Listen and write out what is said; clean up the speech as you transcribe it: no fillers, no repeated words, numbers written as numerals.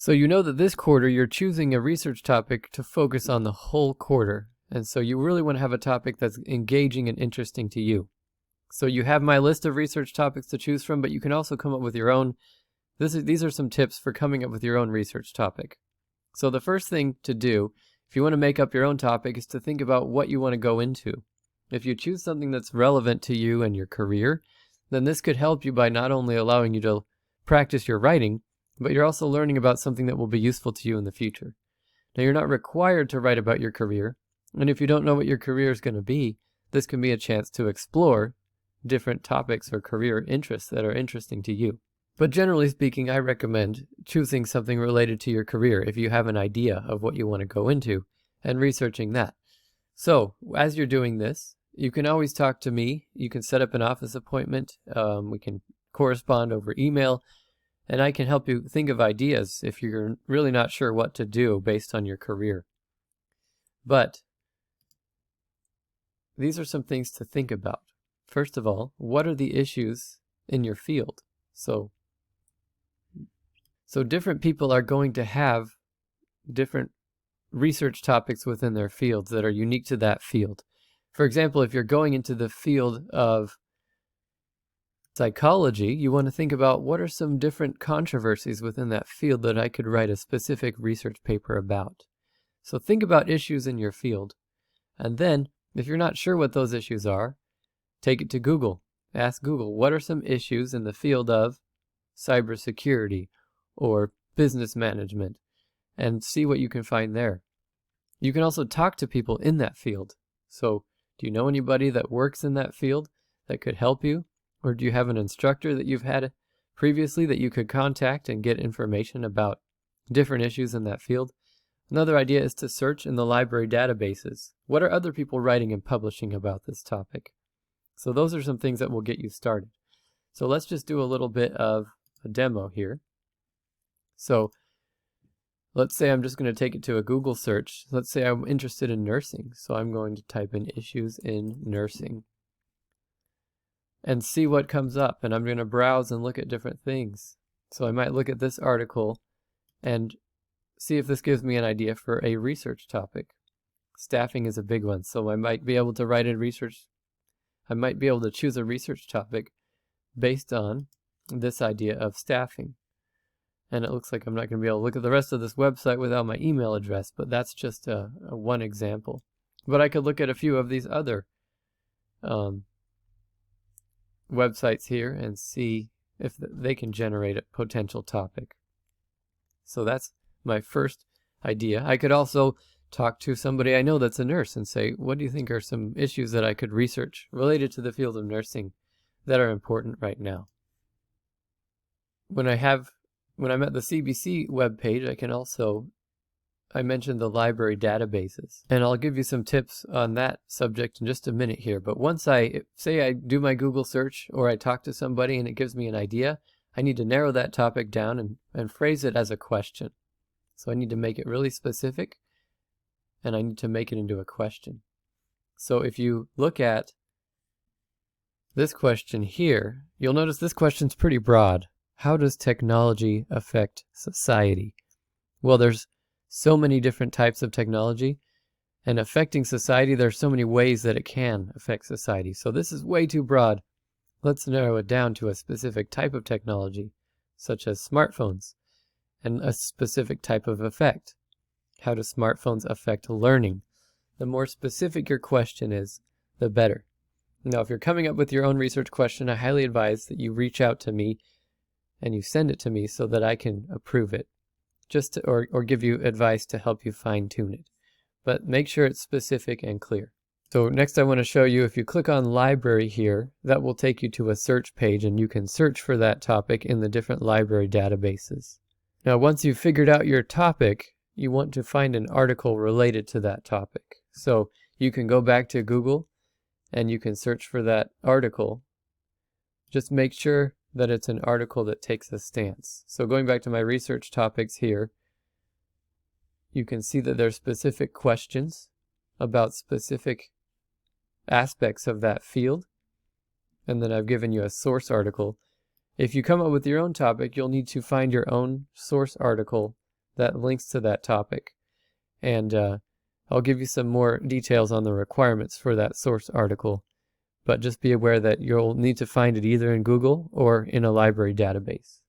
So you know that this quarter you're choosing a research topic to focus on the whole quarter. And so you really want to have a topic that's engaging and interesting to you. So you have my list of research topics to choose from, but you can also come up with your own. These are some tips for coming up with your own research topic. So the first thing to do, if you want to make up your own topic, is to think about what you want to go into. If you choose something that's relevant to you and your career, then this could help you by not only allowing you to practice your writing, but you're also learning about something that will be useful to you in the future. Now, you're not required to write about your career, and if you don't know what your career is going to be, this can be a chance to explore different topics or career interests that are interesting to you. But generally speaking, I recommend choosing something related to your career if you have an idea of what you want to go into and researching that. So, as you're doing this, you can always talk to me. You can set up an office appointment. We can correspond over email, and I can help you think of ideas if you're really not sure what to do based on your career. But these are some things to think about. First of all, what are the issues in your field? So different people are going to have different research topics within their fields that are unique to that field. For example, if you're going into the field of psychology, you want to think about what are some different controversies within that field that I could write a specific research paper about. So think about issues in your field. And then, if you're not sure what those issues are, take it to Google. Ask Google, what are some issues in the field of cybersecurity or business management, and see what you can find there. You can also talk to people in that field. So, do you know anybody that works in that field that could help you? Or do you have an instructor that you've had previously that you could contact and get information about different issues in that field? Another idea is to search in the library databases. What are other people writing and publishing about this topic? So those are some things that will get you started. So let's just do a little bit of a demo here. So let's say I'm just going to take it to a Google search. Let's say I'm interested in nursing. So I'm going to type in issues in nursing and see what comes up. And I'm going to browse and look at different things. So I might look at this article and see if this gives me an idea for a research topic. Staffing is a big one. So I might be able to write a research. I might be able to choose a research topic based on this idea of staffing. And it looks like I'm not going to be able to look at the rest of this website without my email address, but that's just a one example. But I could look at a few of these other websites here and see if they can generate a potential topic. So that's my first idea. I could also talk to somebody I know that's a nurse and say, what do you think are some issues that I could research related to the field of nursing that are important right now? When I'm at the CBC webpage, I mentioned the library databases, and I'll give you some tips on that subject in just a minute here. But once I do my Google search or I talk to somebody and it gives me an idea, I need to narrow that topic down and phrase it as a question. So I need to make it really specific, and I need to make it into a question. So if you look at this question here, you'll notice this question's pretty broad. How does technology affect society? Well, there's so many different types of technology, and affecting society, there's so many ways that it can affect society. So this is way too broad. Let's narrow it down to a specific type of technology, such as smartphones, and a specific type of effect. How do smartphones affect learning? The more specific your question is, the better. Now, if you're coming up with your own research question, I highly advise that you reach out to me and you send it to me so that I can approve it, or give you advice to help you fine-tune it. But make sure it's specific and clear. So next I want to show you, if you click on library here, that will take you to a search page, and you can search for that topic in the different library databases. Now, once you've figured out your topic, you want to find an article related to that topic. So you can go back to Google and you can search for that article. Just make sure that it's an article that takes a stance. So going back to my research topics here, you can see that there's specific questions about specific aspects of that field, and then I've given you a source article. If you come up with your own topic, you'll need to find your own source article that links to that topic. And I'll give you some more details on the requirements for that source article. But just be aware that you'll need to find it either in Google or in a library database.